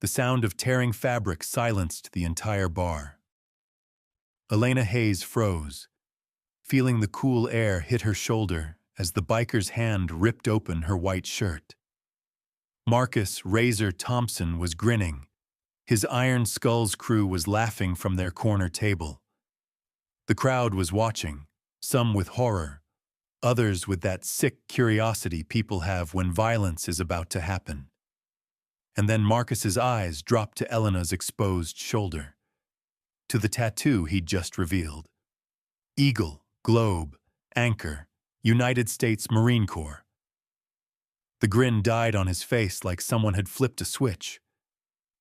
The sound of tearing fabric silenced the entire bar. Elena Hayes froze, feeling the cool air hit her shoulder as the biker's hand ripped open her white shirt. Marcus "Razor" Thompson was grinning. His Iron Skull's crew was laughing from their corner table. The crowd was watching, some with horror, others with that sick curiosity people have when violence is about to happen. And then Marcus's eyes dropped to Elena's exposed shoulder, to the tattoo he'd just revealed. Eagle, globe, anchor, United States Marine Corps. The grin died on his face like someone had flipped a switch.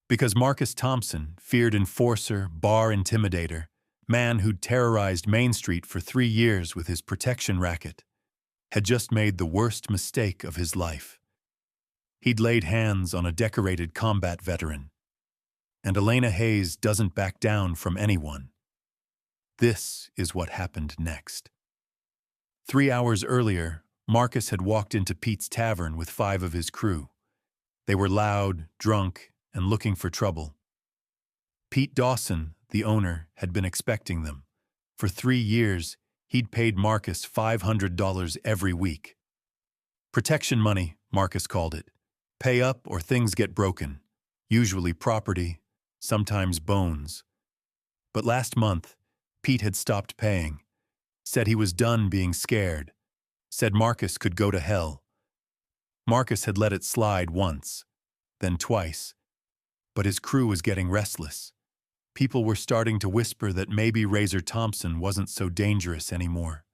Because Marcus Thompson, feared enforcer, bar intimidator, man who'd terrorized Main Street for 3 years with his protection racket, had just made the worst mistake of his life. He'd laid hands on a decorated combat veteran. And Elena Hayes doesn't back down from anyone. This is what happened next. 3 hours earlier, Marcus had walked into Pete's tavern with 5 of his crew. They were loud, drunk, and looking for trouble. Pete Dawson, the owner, had been expecting them. For 3 years, he'd paid Marcus $500 every week. Protection money, Marcus called it. Pay up or things get broken, usually property, sometimes bones. But last month, Pete had stopped paying, said he was done being scared, said Marcus could go to hell. Marcus had let it slide once, then twice, but his crew was getting restless. People were starting to whisper that maybe Razor Thompson wasn't so dangerous anymore.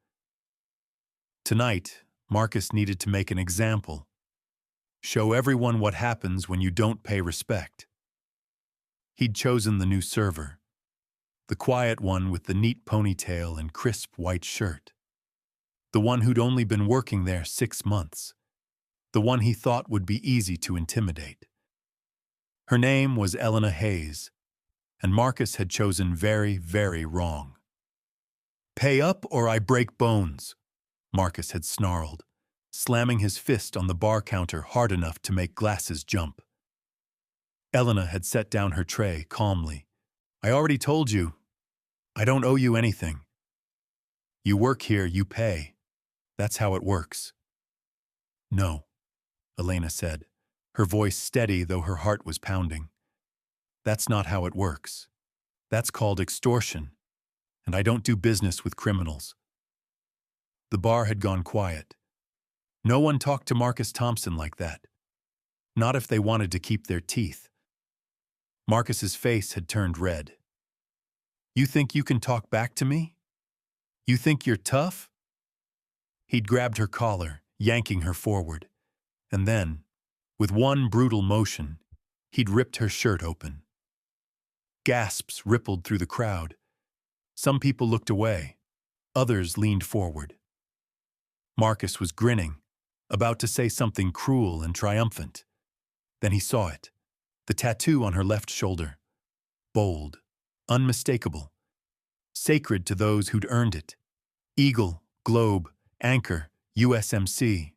Tonight, Marcus needed to make an example. Show everyone what happens when you don't pay respect. He'd chosen the new server, the quiet one with the neat ponytail and crisp white shirt. The one who'd only been working there 6 months. The one he thought would be easy to intimidate. Her name was Elena Hayes, and Marcus had chosen very, very wrong. "Pay up or I break bones," Marcus had snarled, slamming his fist on the bar counter hard enough to make glasses jump. Elena had set down her tray calmly. "I already told you. I don't owe you anything. You work here, you pay. That's how it works." "No," Elena said, her voice steady though her heart was pounding. "That's not how it works. That's called extortion, and I don't do business with criminals." The bar had gone quiet. No one talked to Marcus Thompson like that. Not if they wanted to keep their teeth. Marcus's face had turned red. "You think you can talk back to me? You think you're tough?" He'd grabbed her collar, yanking her forward. And then, with one brutal motion, he'd ripped her shirt open. Gasps rippled through the crowd. Some people looked away. Others leaned forward. Marcus was grinning, about to say something cruel and triumphant. Then he saw it, the tattoo on her left shoulder. Bold, unmistakable, sacred to those who'd earned it. Eagle, globe, anchor, USMC.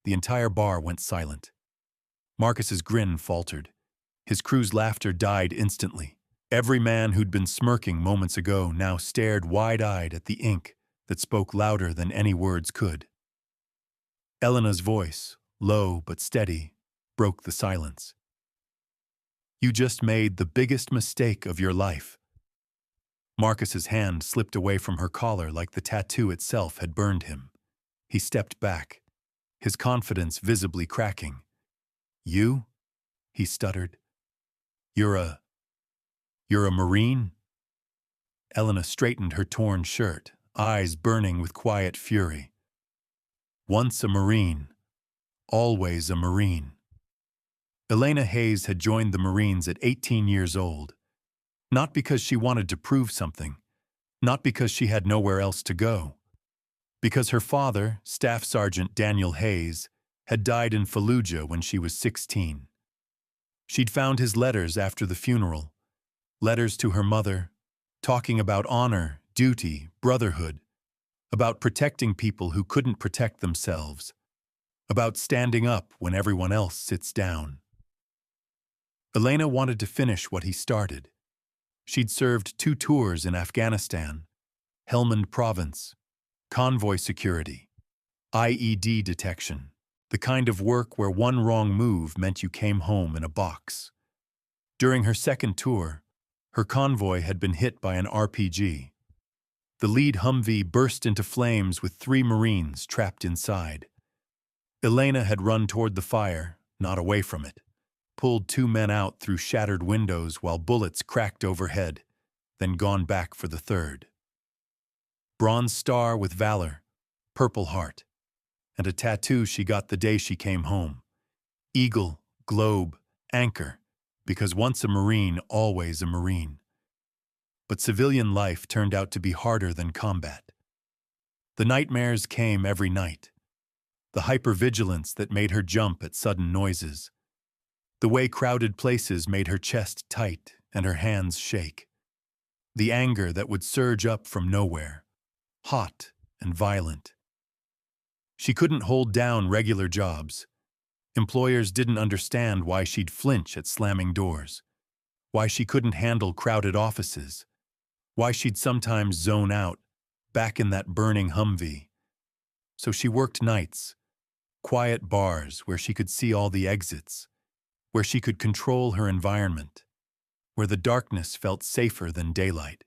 The entire bar went silent. Marcus's grin faltered. His crew's laughter died instantly. Every man who'd been smirking moments ago now stared wide-eyed at the ink that spoke louder than any words could. Elena's voice, low but steady, broke the silence. "You just made the biggest mistake of your life." Marcus's hand slipped away from her collar like the tattoo itself had burned him. He stepped back, his confidence visibly cracking. "You?" he stuttered. You're a Marine?" Elena straightened her torn shirt, eyes burning with quiet fury. "Once a Marine, always a Marine." Elena Hayes had joined the Marines at 18 years old. Not because she wanted to prove something, not because she had nowhere else to go. Because her father, Staff Sergeant Daniel Hayes, had died in Fallujah when she was 16. She'd found his letters after the funeral, letters to her mother, talking about honor, duty, brotherhood, about protecting people who couldn't protect themselves, about standing up when everyone else sits down. Elena wanted to finish what he started. She'd served 2 tours in Afghanistan, Helmand Province, convoy security, IED detection, the kind of work where one wrong move meant you came home in a box. During her second tour, her convoy had been hit by an RPG. The lead Humvee burst into flames with 3 Marines trapped inside. Elena had run toward the fire, not away from it, pulled 2 men out through shattered windows while bullets cracked overhead, then gone back for the third. Bronze star with Valor, Purple Heart, and a tattoo she got the day she came home. Eagle, globe, anchor, because once a Marine, always a Marine. But civilian life turned out to be harder than combat. The nightmares came every night. The hypervigilance that made her jump at sudden noises. The way crowded places made her chest tight and her hands shake. The anger that would surge up from nowhere, hot and violent. She couldn't hold down regular jobs. Employers didn't understand why she'd flinch at slamming doors, why she couldn't handle crowded offices, why she'd sometimes zone out, back in that burning Humvee. So she worked nights, quiet bars where she could see all the exits, where she could control her environment, where the darkness felt safer than daylight.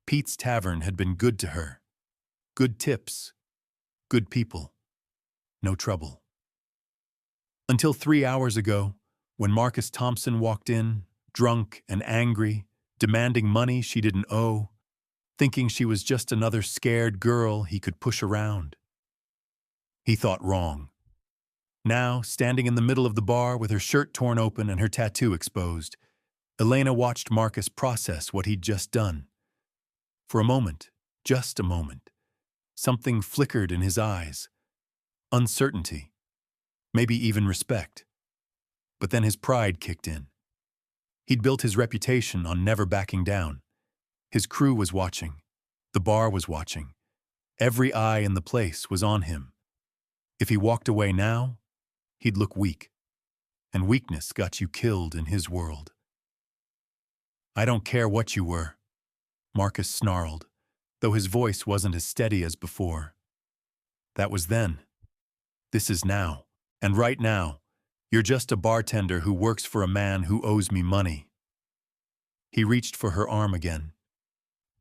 Pete's Tavern had been good to her. Good tips, good people, no trouble. Until 3 hours ago, when Marcus Thompson walked in, drunk and angry, demanding money she didn't owe, thinking she was just another scared girl he could push around. He thought wrong. Now, standing in the middle of the bar with her shirt torn open and her tattoo exposed, Elena watched Marcus process what he'd just done. For a moment, just a moment, something flickered in his eyes. Uncertainty, maybe even respect. But then his pride kicked in. He'd built his reputation on never backing down. His crew was watching. The bar was watching. Every eye in the place was on him. If he walked away now, he'd look weak. And weakness got you killed in his world. "I don't care what you were," Marcus snarled, though his voice wasn't as steady as before. "That was then. This is now. And right now, you're just a bartender who works for a man who owes me money." He reached for her arm again.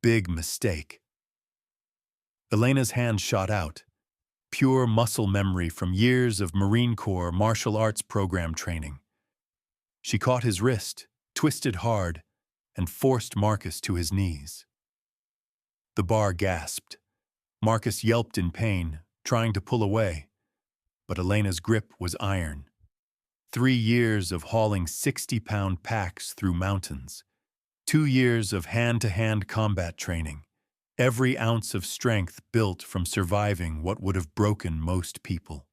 Big mistake. Elena's hand shot out. Pure muscle memory from years of Marine Corps martial arts program training. She caught his wrist, twisted hard, and forced Marcus to his knees. The bar gasped. Marcus yelped in pain, trying to pull away. But Elena's grip was iron. 3 years of hauling 60-pound packs through mountains. 2 years of hand-to-hand combat training. Every ounce of strength built from surviving what would have broken most people.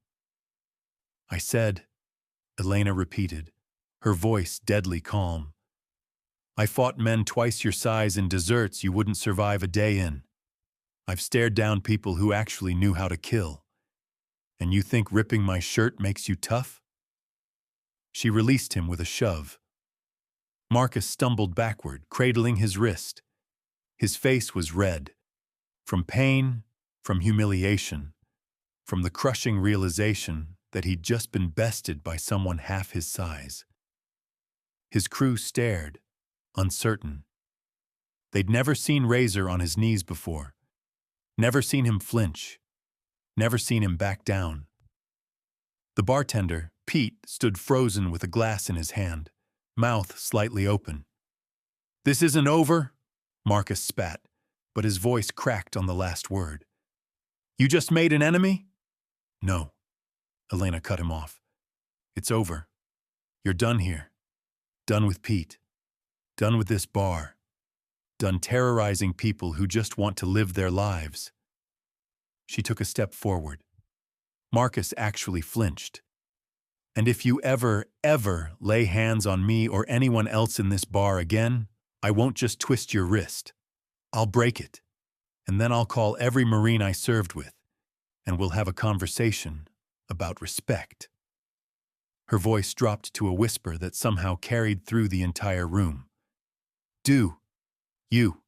"I said," Elena repeated, her voice deadly calm. "I fought men twice your size in deserts you wouldn't survive a day in. I've stared down people who actually knew how to kill. And you think ripping my shirt makes you tough?" She released him with a shove. Marcus stumbled backward, cradling his wrist. His face was red. From pain, from humiliation, from the crushing realization that he'd just been bested by someone half his size. His crew stared, uncertain. They'd never seen Razor on his knees before. Never seen him flinch. Never seen him back down. The bartender, Pete, stood frozen with a glass in his hand, mouth slightly open. "This isn't over," Marcus spat, but his voice cracked on the last word. "You just made an enemy?" "No," Elena cut him off. "It's over. You're done here. Done with Pete. Done with this bar. Done terrorizing people who just want to live their lives." She took a step forward. Marcus actually flinched. "And if you ever lay hands on me or anyone else in this bar again, I won't just twist your wrist. I'll break it. And then I'll call every Marine I served with, and we'll have a conversation about respect." Her voice dropped to a whisper that somehow carried through the entire room. Do you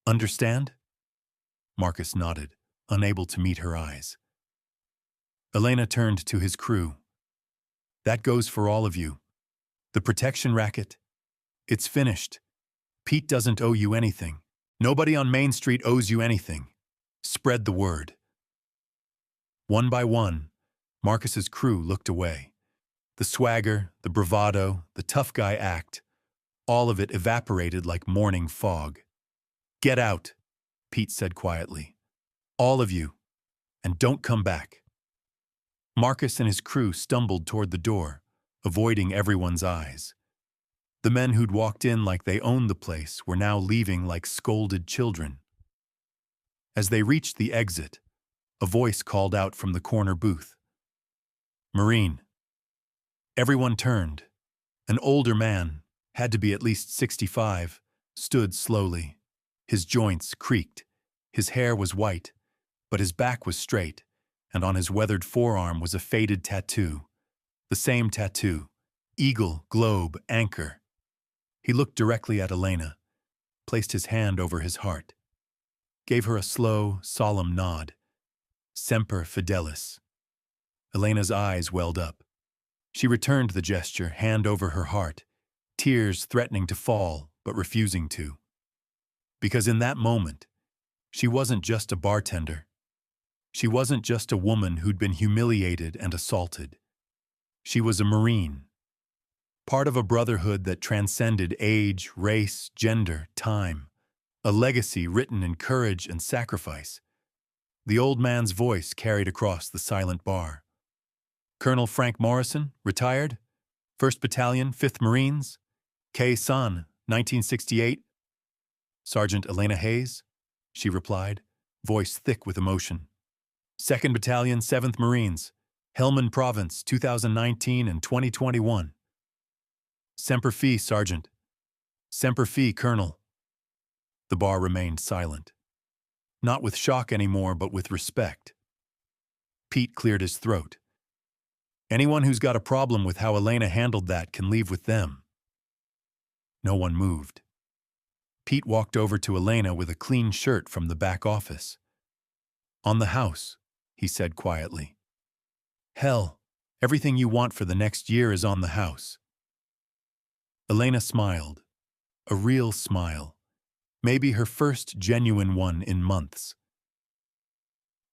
understand? Marcus nodded, unable to meet her eyes. Elena turned to his crew. That goes for all of you. The protection racket, it's finished. Pete doesn't owe you anything. Nobody on Main Street owes you anything. Spread the word. One by one, Marcus's crew looked away. The swagger, the bravado, the tough guy act, all of it evaporated like morning fog. Get out, Pete said quietly. All of you, and don't come back. Marcus and his crew stumbled toward the door, avoiding everyone's eyes. The men who'd walked in like they owned the place were now leaving like scolded children. As they reached the exit, a voice called out from the corner booth. Marine. Everyone turned. An older man, had to be at least 65, stood slowly. His joints creaked. His hair was white, but his back was straight, and on his weathered forearm was a faded tattoo. The same tattoo. Eagle, globe, anchor. He looked directly at Elena, placed his hand over his heart, gave her a slow, solemn nod. Semper Fidelis. Elena's eyes welled up. She returned the gesture, hand over her heart, tears threatening to fall, but refusing to. Because in that moment, she wasn't just a bartender. She wasn't just a woman who'd been humiliated and assaulted. She was a Marine, part of a brotherhood that transcended age, race, gender, time, a legacy written in courage and sacrifice. The old man's voice carried across the silent bar. Colonel Frank Morrison, retired, 1st Battalion, 5th Marines, Khe Sanh, 1968. Sergeant Elena Hayes, she replied, voice thick with emotion. 2nd Battalion, 7th Marines, Helmand Province, 2019 and 2021. Semper Fi, Sergeant. Semper Fi, Colonel. The bar remained silent. Not with shock anymore, but with respect. Pete cleared his throat. Anyone who's got a problem with how Elena handled that can leave with them. No one moved. Pete walked over to Elena with a clean shirt from the back office. On the house, he said quietly. Hell, everything you want for the next year is on the house. Elena smiled. A real smile. Maybe her first genuine one in months.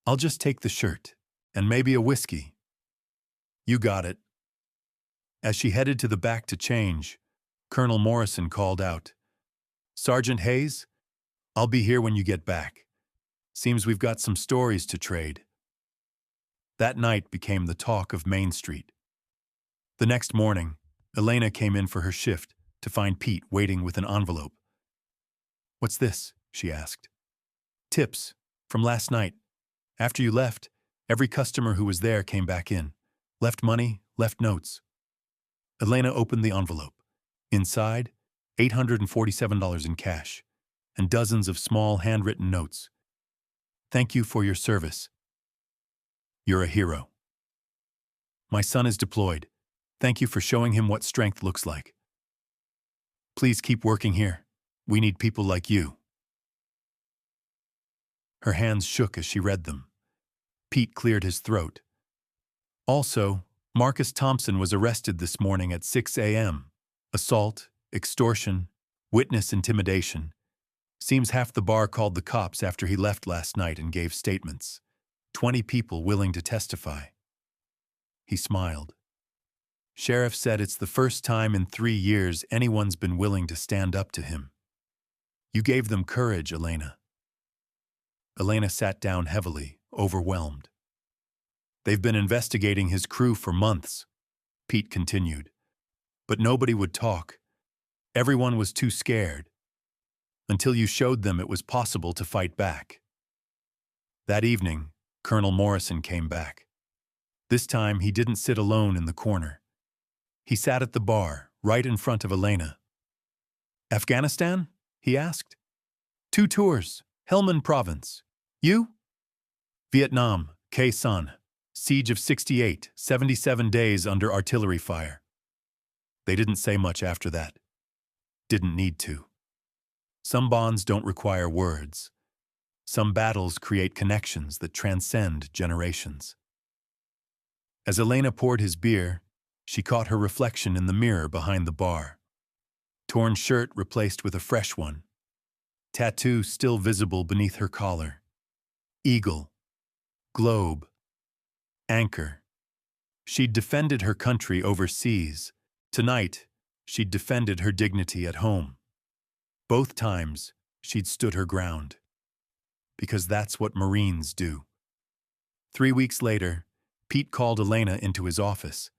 I'll just take the shirt, and maybe a whiskey. You got it. As she headed to the back to change, Colonel Morrison called out, Sergeant Hayes, I'll be here when you get back. Seems we've got some stories to trade. That night became the talk of Main Street. The next morning, Elena came in for her shift to find Pete waiting with an envelope. What's this? She asked. Tips, from last night. After you left, every customer who was there came back in. Left money, left notes. Elena opened the envelope. Inside, $847 in cash, and dozens of small handwritten notes. Thank you for your service. You're a hero. My son is deployed. Thank you for showing him what strength looks like. Please keep working here. We need people like you. Her hands shook as she read them. Pete cleared his throat. Also, Marcus Thompson was arrested this morning at 6 a.m. Assault, extortion, witness intimidation. Seems half the bar called the cops after he left last night and gave statements. 20 people willing to testify. He smiled. Sheriff said it's the first time in 3 years anyone's been willing to stand up to him. You gave them courage, Elena. Elena sat down heavily, overwhelmed. They've been investigating his crew for months, Pete continued. But nobody would talk. Everyone was too scared. Until you showed them it was possible to fight back. That evening, Colonel Morrison came back. This time he didn't sit alone in the corner. He sat at the bar, right in front of Elena. Afghanistan? He asked. 2 tours, Helmand Province. You? Vietnam, Khe Sanh. Siege of 68, 77 days under artillery fire. They didn't say much after that. Didn't need to. Some bonds don't require words. Some battles create connections that transcend generations. As Elena poured his beer, she caught her reflection in the mirror behind the bar. Torn shirt replaced with a fresh one. Tattoo still visible beneath her collar. Eagle. Globe. Anchor. She'd defended her country overseas. Tonight, she'd defended her dignity at home. Both times, she'd stood her ground. Because that's what Marines do. 3 weeks later, Pete called Elena into his office.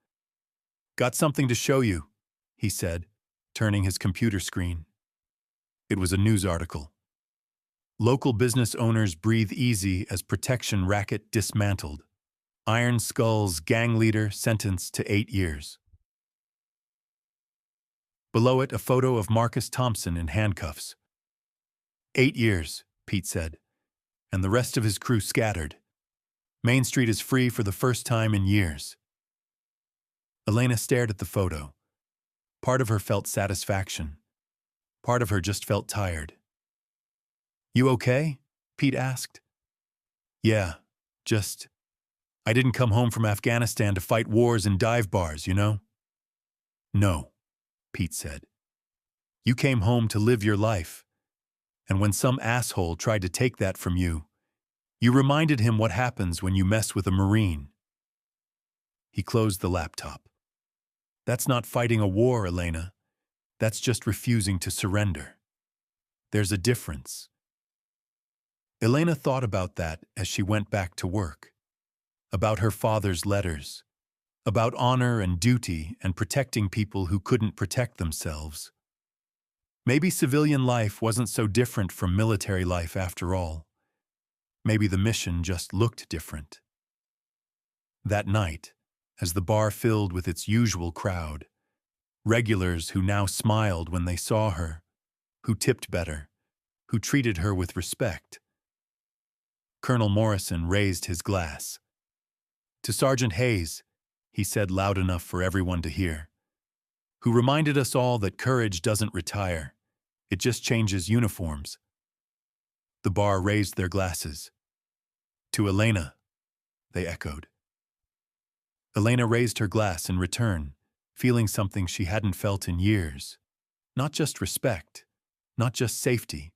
"Got something to show you," he said, turning his computer screen. It was a news article. Local business owners breathe easy as protection racket dismantled. Iron Skull's gang leader sentenced to 8 years. Below it, a photo of Marcus Thompson in handcuffs. 8 years, Pete said, and the rest of his crew scattered. Main Street is free for the first time in years. Elena stared at the photo. Part of her felt satisfaction. Part of her just felt tired. "You okay?" Pete asked. "Yeah, just... I didn't come home from Afghanistan to fight wars in dive bars, you know?" "No," Pete said. "You came home to live your life. And when some asshole tried to take that from you, you reminded him what happens when you mess with a Marine." He closed the laptop. "That's not fighting a war, Elena. That's just refusing to surrender. There's a difference." Elena thought about that as she went back to work. About her father's letters. About honor and duty and protecting people who couldn't protect themselves. Maybe civilian life wasn't so different from military life after all. Maybe the mission just looked different. That night, as the bar filled with its usual crowd, regulars who now smiled when they saw her, who tipped better, who treated her with respect. Colonel Morrison raised his glass. "To Sergeant Hayes," he said loud enough for everyone to hear, "who reminded us all that courage doesn't retire, it just changes uniforms." The bar raised their glasses. "To Elena," they echoed. Elena raised her glass in return, feeling something she hadn't felt in years. Not just respect, not just safety,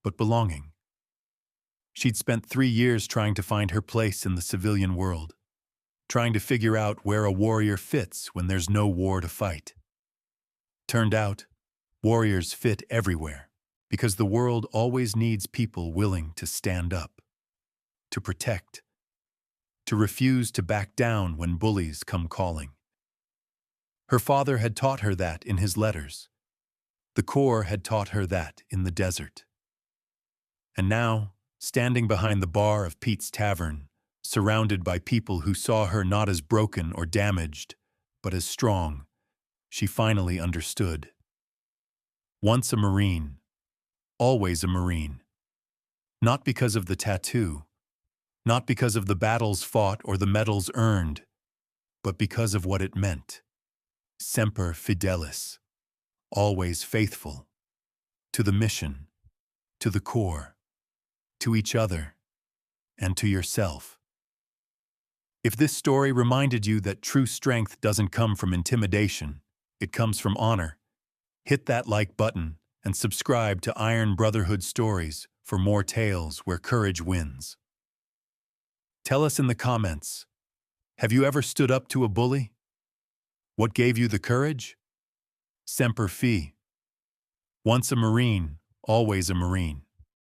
but belonging. She'd spent 3 years trying to find her place in the civilian world, trying to figure out where a warrior fits when there's no war to fight. Turned out, warriors fit everywhere, because the world always needs people willing to stand up, to protect, to refuse to back down when bullies come calling. Her father had taught her that in his letters. The Corps had taught her that in the desert. And now, standing behind the bar of Pete's Tavern, surrounded by people who saw her not as broken or damaged, but as strong, she finally understood. Once a Marine, always a Marine. Not because of the tattoo, not because of the battles fought or the medals earned, but because of what it meant. Semper Fidelis, always faithful, to the mission, to the Corps, to each other, and to yourself. If this story reminded you that true strength doesn't come from intimidation, it comes from honor, hit that like button and subscribe to Iron Brotherhood Stories for more tales where courage wins. Tell us in the comments, have you ever stood up to a bully? What gave you the courage? Semper Fi. Once a Marine, always a Marine.